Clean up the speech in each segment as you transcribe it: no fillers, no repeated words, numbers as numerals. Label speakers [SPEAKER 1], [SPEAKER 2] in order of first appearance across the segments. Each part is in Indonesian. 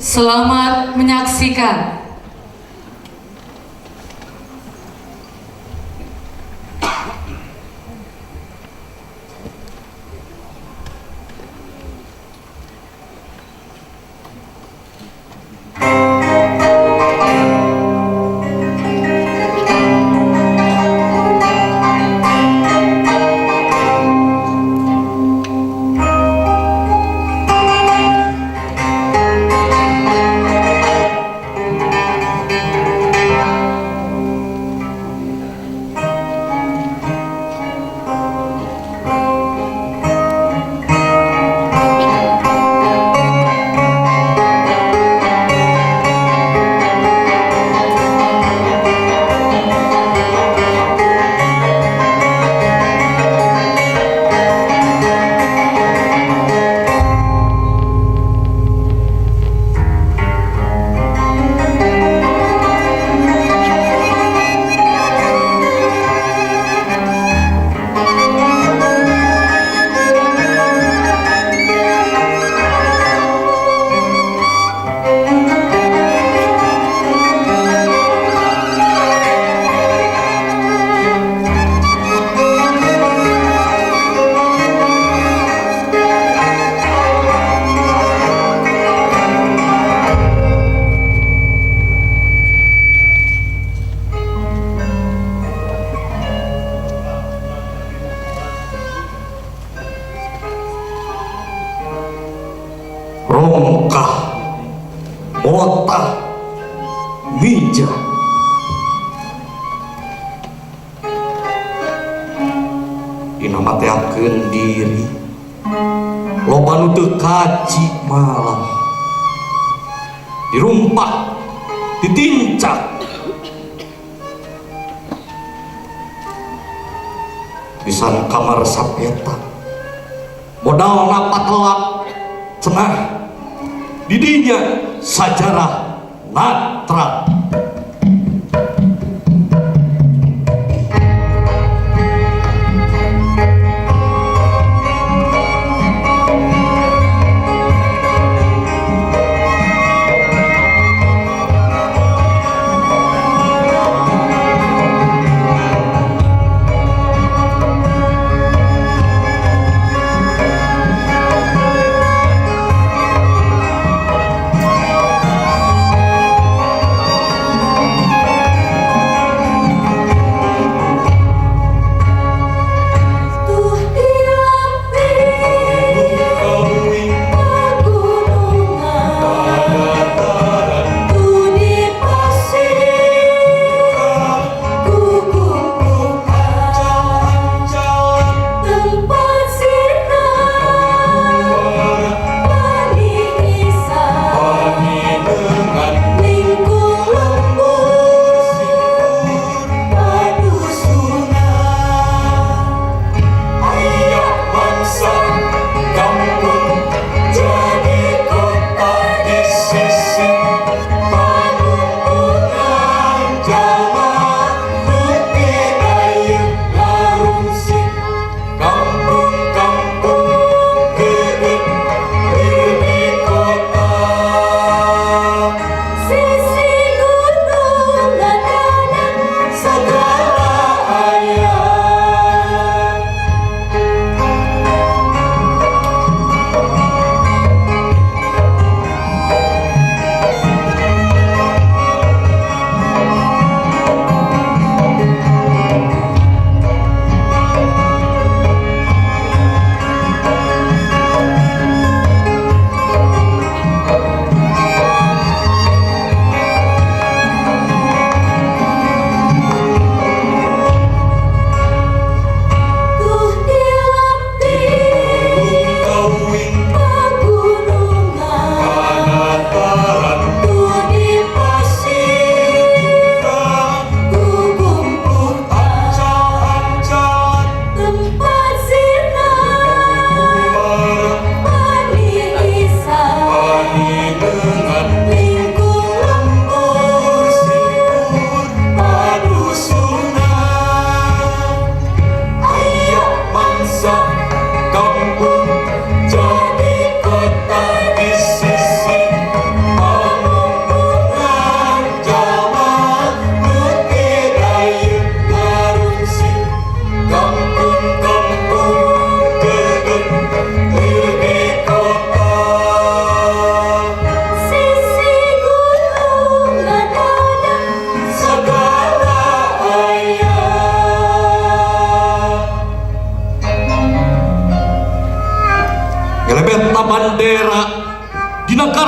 [SPEAKER 1] Selamat menyaksikan.
[SPEAKER 2] Rongkah, botak, mija, dinamateakeun diri, loba nu teu kaji malah, dirumpak, ditincak, pisan kamar sapeta, modal patelak, cenah didinya sajarah natra.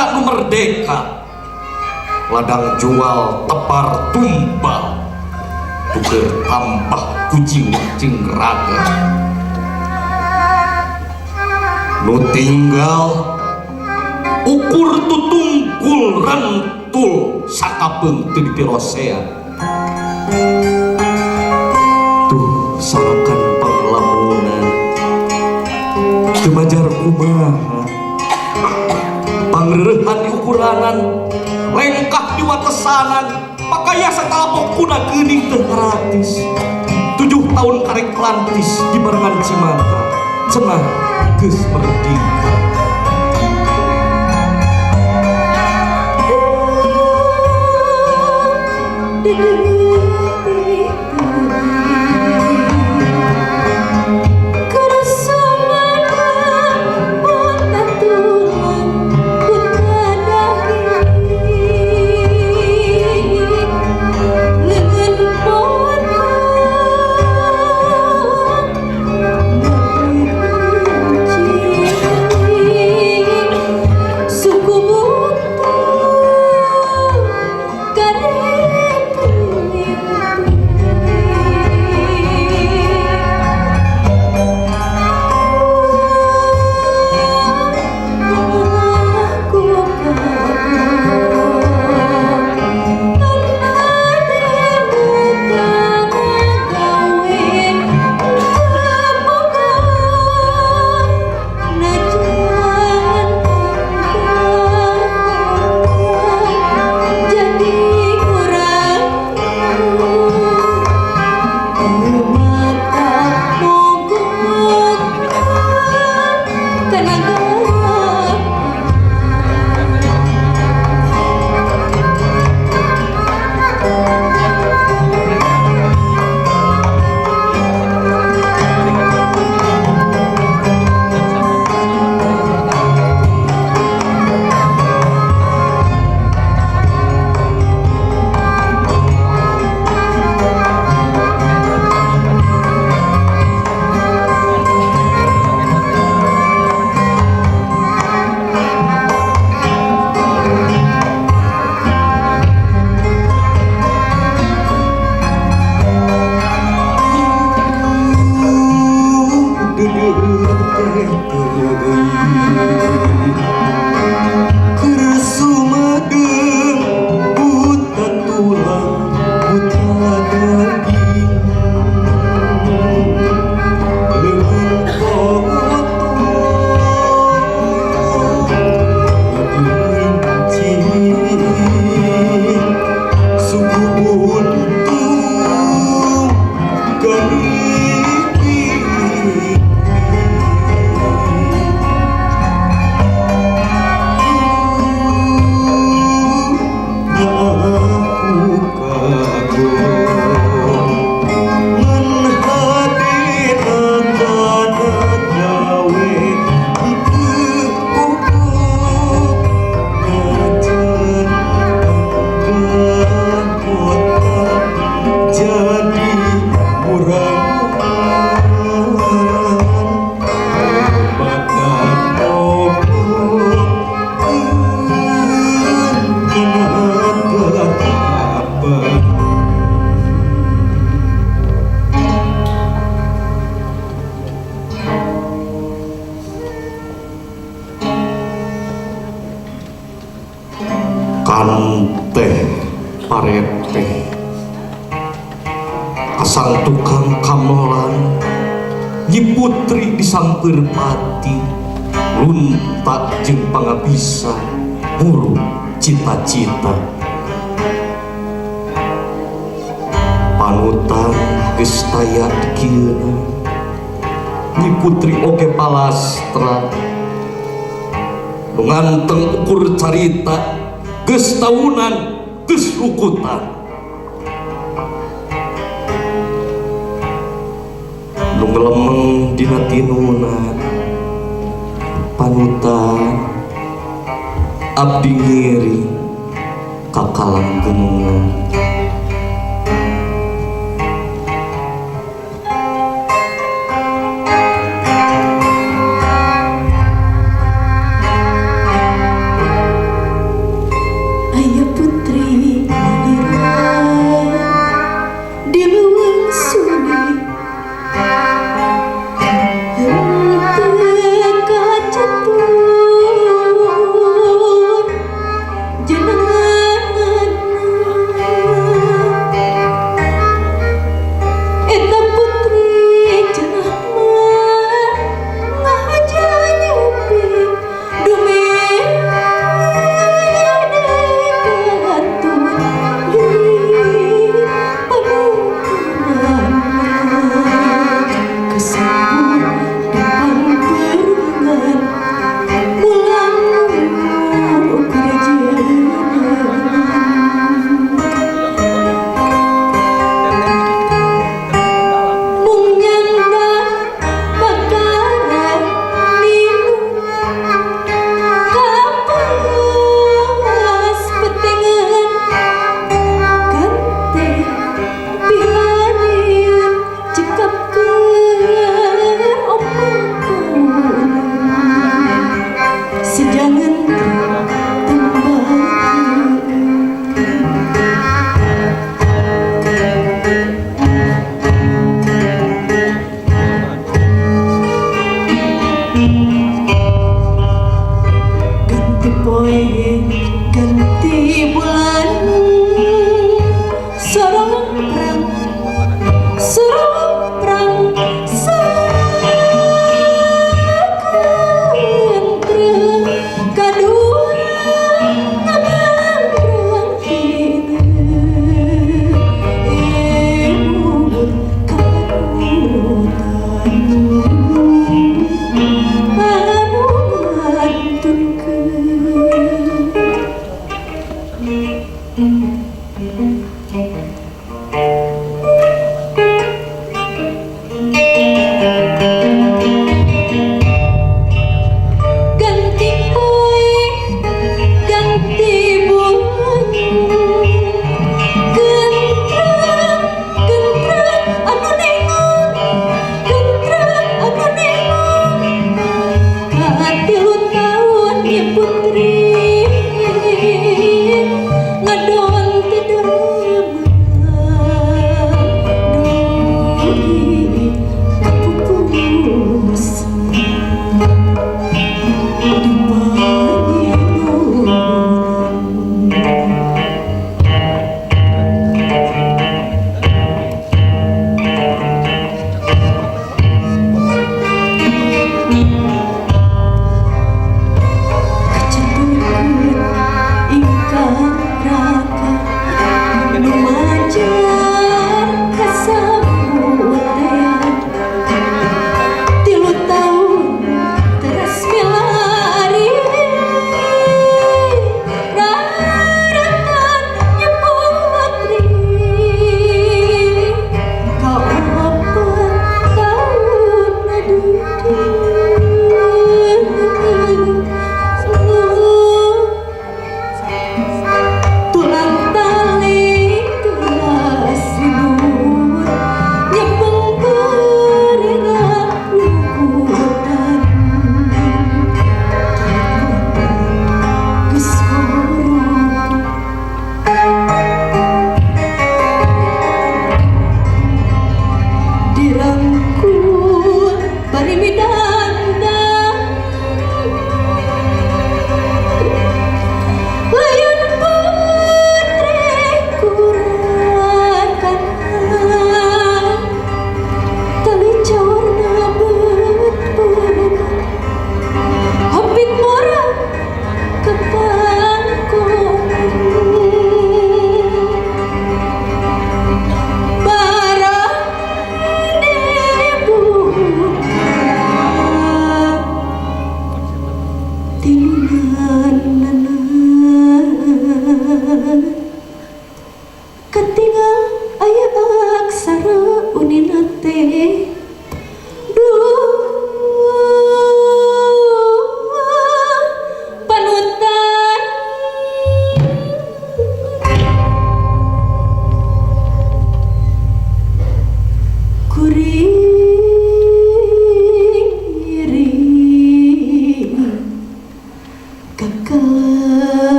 [SPEAKER 2] negara nu merdeka ladang jual tepar tumbal tuker tambah kucing cing raga nu tinggal ukur tutungkul rentul sakapeung teu dipirosean tuh sarakan panglamunan teu majar kumaha pangreurehan di ukuranan lengkah di watesanan pakaya sakalapok kuda geuning teu gratis 7 tahun karek lantis di barengan Cimata cenah geus merdeka. Teh parete asal tukang kamelan Nyi Putri disamper pati luntak jeung pangabisa muru cita-cita panutan geus taya dikieuna Nyi Putri oge palastra nu nganteng ukur carita geus taunan geus rukutan nu ngelemeng dina tinunan panutan abdi ngiri ka kalanggengan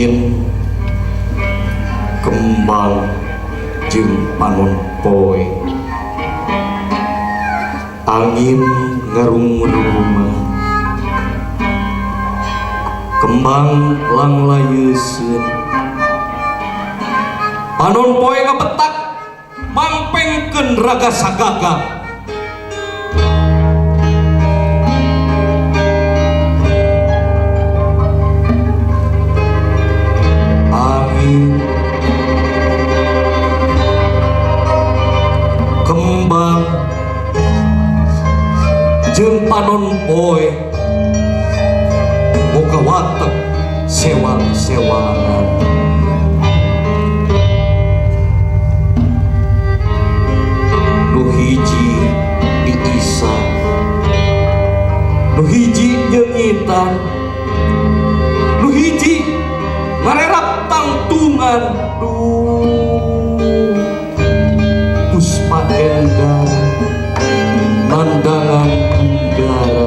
[SPEAKER 2] angin kembang jeung panon poe angin ngarung-ngarungan kembang langlayeuskeun panon poe ngabetak mampengkeun raga sagagap angin kembang jeung panon poe boga watek sewang-sewangan nu hiji diisan nu hiji nyengitan nu hiji ngarerap tangtungan Puspa Endang nandangan tunggara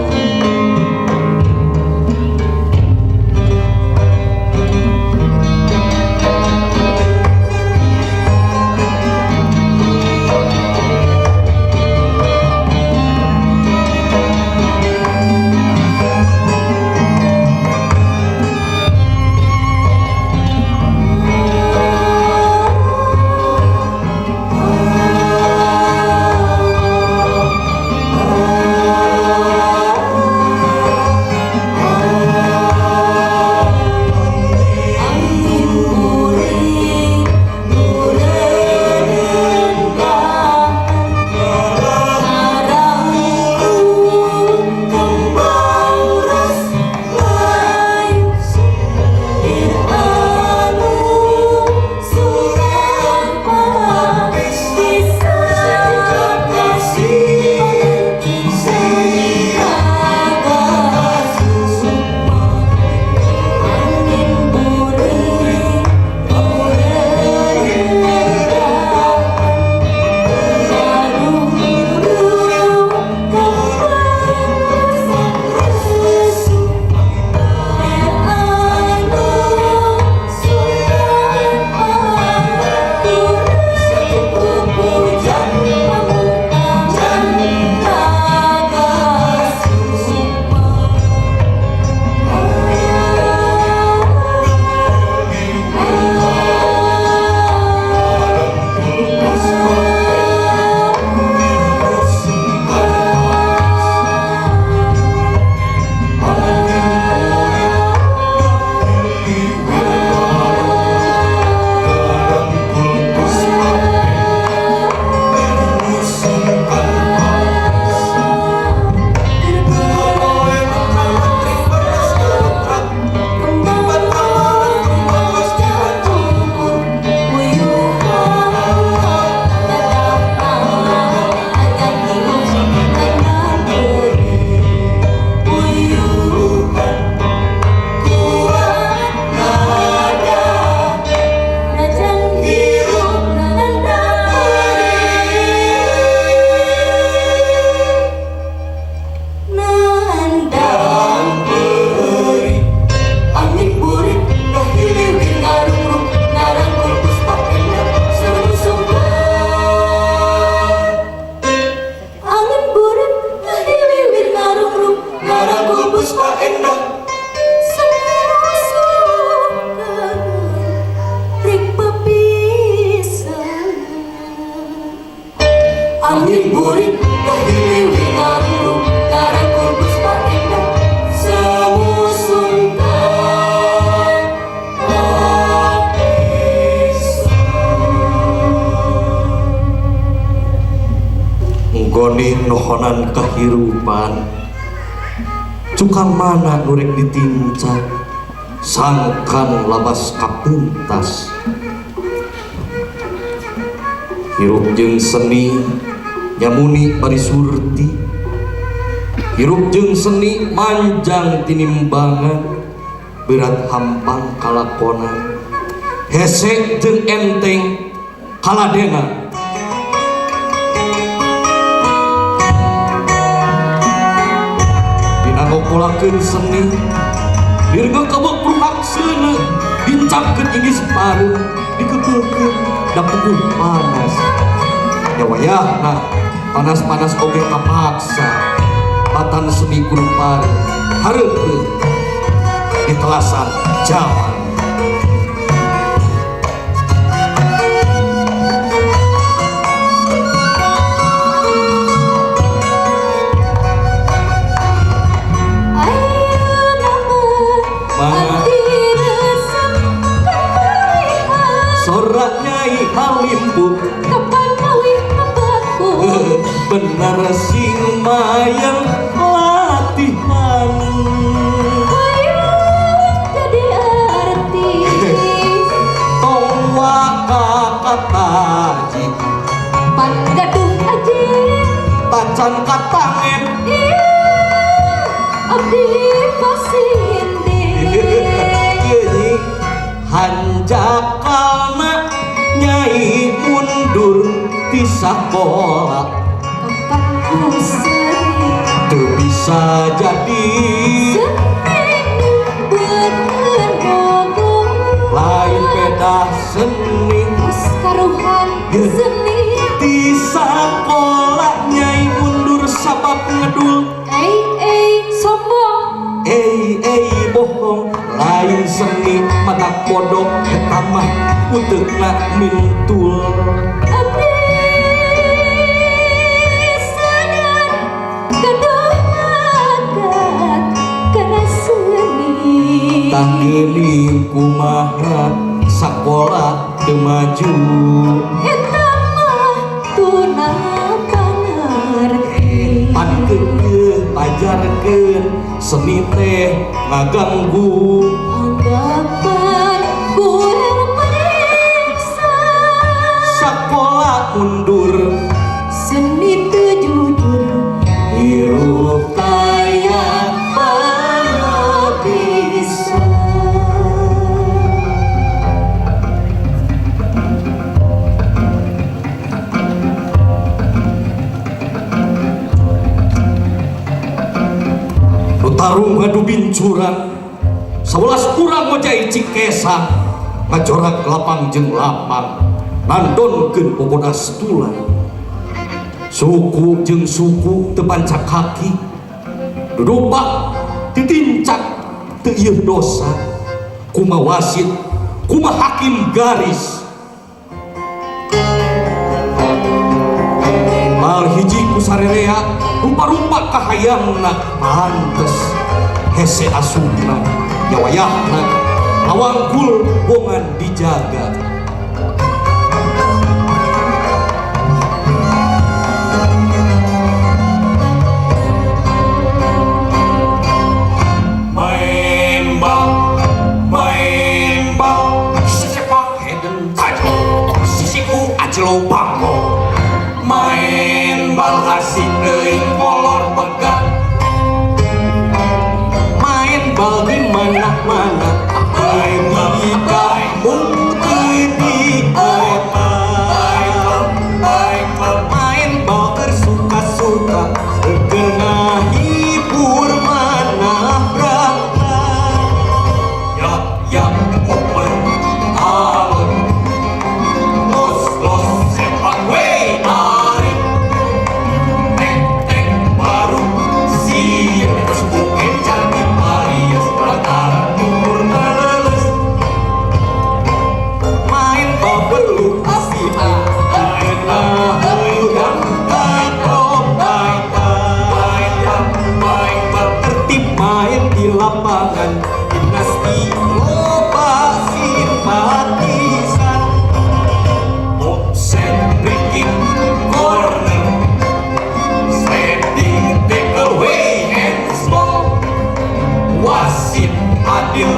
[SPEAKER 3] angin burik dahiliwi ngarung ngarangkul Puspa Endang semusungkan
[SPEAKER 2] nggoni nohonan kahirupan cukang mana nurek ditincak sangkan labas kapuntas hirup jeung seni nyamuni bari surti hirup jeung seni manjang tinimbangan berat hampang kalakonan hese jeung enteng kaladena dina ngokolakeun seni dirge kebek ruhak seuneu dicampkeun ini separuh dikekulkeun da peuguh panas ya wayahna panas-panas oge kapaksa batan semi kudu pare hareupeun ditelasan jaman. Sorak Nyai Halimbu
[SPEAKER 3] Kapan kawin membaku
[SPEAKER 2] benar sing mayang latihan
[SPEAKER 3] Hayang jadi artis
[SPEAKER 2] tong waka kataji
[SPEAKER 3] Pan gaduh aja
[SPEAKER 2] tacan katangen
[SPEAKER 3] Iya Abdi pasinde
[SPEAKER 2] Geuning hanjakalna Nyai mundur ti sakola
[SPEAKER 3] Kapan
[SPEAKER 2] teu bisa jadi lain beda seni
[SPEAKER 3] karuhan seni
[SPEAKER 2] di sakola Nyai mundur sabab ngedul
[SPEAKER 3] sombong
[SPEAKER 2] bohong lain seni mata bodoh eta mah uteukna mintul
[SPEAKER 3] abdi sadar gaduh magat kana seni
[SPEAKER 2] tah geuning kumaha sakola teu maju
[SPEAKER 3] eta mah tuna pangarti
[SPEAKER 2] pankeun ajarkeun seni teh ngaganggu
[SPEAKER 3] anggapan kurang periksa
[SPEAKER 2] sakola mundur
[SPEAKER 3] seni teu jujur
[SPEAKER 2] hirup kaya
[SPEAKER 3] bisa
[SPEAKER 2] tarung ngadu bincuran 11 urang ngojai Cikesa ngajorak lapang jeung lapang nandonkeun bobodas tulang suku jeung suku teu pancak kaki dudubak ditincak teu ieu dosa kuma wasit kuma hakim garis mal hiji ku sarerea rupa-rupa kahayangna pantes hese asuna nyawayahna awangkul bongan dijaga main bal sesepak heden tajo sisiku ajlo bangko main bal asik deui kolor pegang main bal di mana-mana main di kampung di kota main bal bersuka-suka kena hibur mana berangkat yak open alun los sepak wey tarik tek baru siap terus bukan jadi Marias pelataran umur leles main bal perlu asima main hayudan main bal tertib main di lapangan dinasti loba simpatisan offset breaking corner sliding tackle away and small wasit adil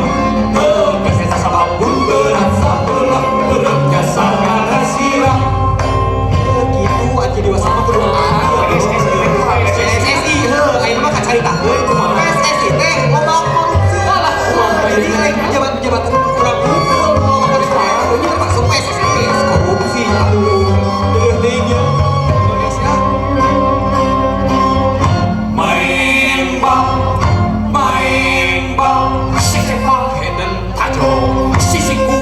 [SPEAKER 2] tegas eta sababun berat sabelah berat jasa ngana sirah gitu aja dewasa mah kudu PSSI ayeuna mah kacarita heuh kumaha PSSI teh loba korupsi lah jadi pejabat-pejabat kurang unggul loba korupsi ini termasuk PSSI korupsi aduh deuleuh deui nya Indonesia main bal sesepak heden tajo sisiku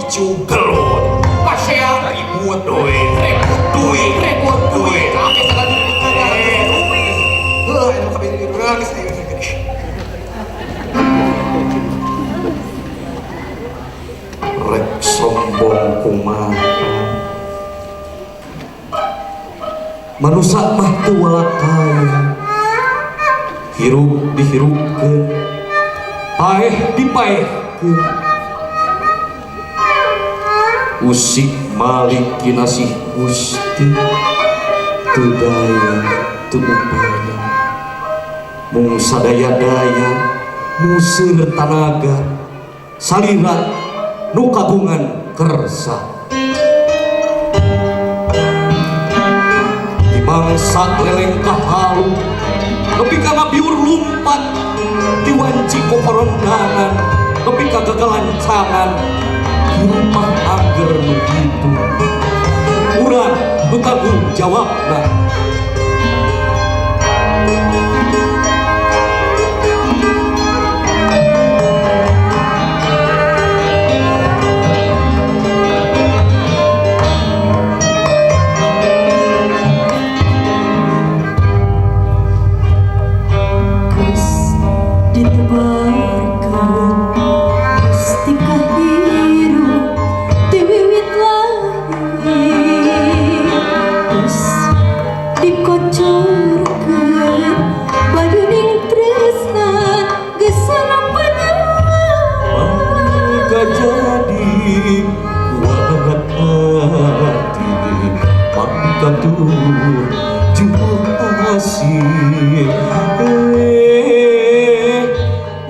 [SPEAKER 2] picu gelut pasea ribut duit tapi sekali rek sombong kumaha manusia mah teu walakaya hirup dihirupkeun paeh dipaehkeun usik malik kinasih Gusti teu daya teu upaya mung sadaya-daya museur tanaga salira nu kagungan kersa di mangsa leleng kahalu nepi ka ngabiur lumpat di wanci kokorondangan nepi ka gagalancangan di rumah angger nu kitu urang betanggung jawabna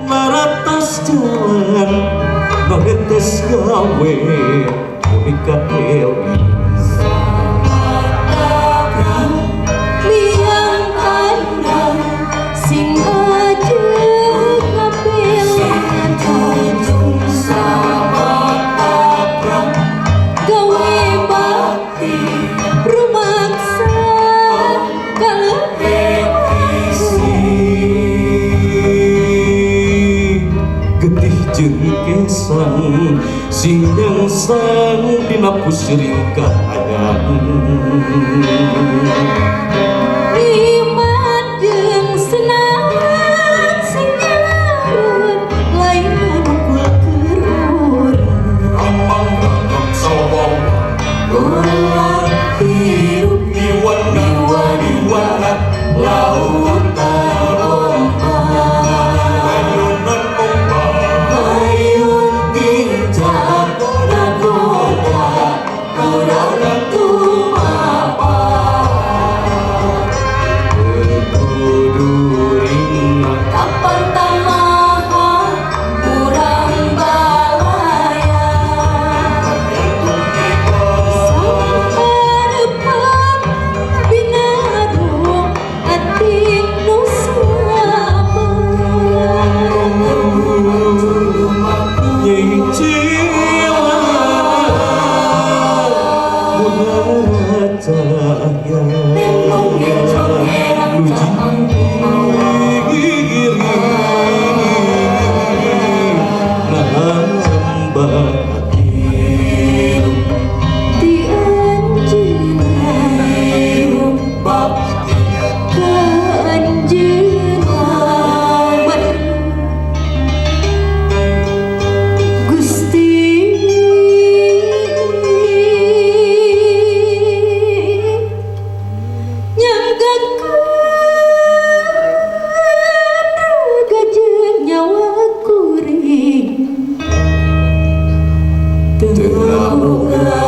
[SPEAKER 2] naratas jalan naretes gawe unika ewi
[SPEAKER 3] liang kandang sing ajeng ngabelan ajeng sahabat abram gawe bakti rumaksa
[SPEAKER 2] getih jeung kesang sing nyangsang dina pusring kahayang
[SPEAKER 3] iman jeung senang sing nyareun lain mukul keur
[SPEAKER 2] amang ragam sawang
[SPEAKER 3] urang hirup
[SPEAKER 2] diwan lautan ayunan ombak
[SPEAKER 3] ayun pincang nagoda urang tumapa
[SPEAKER 2] kuduring
[SPEAKER 3] kapan tamaha urang balaya sampar binarung ating nu
[SPEAKER 2] nying cila munara cahaya gigiri nambah hati
[SPEAKER 3] di anjeunna
[SPEAKER 2] bab
[SPEAKER 3] ka anjeunna Gusti nyanggakeun gajeng nyawa kuring teu boga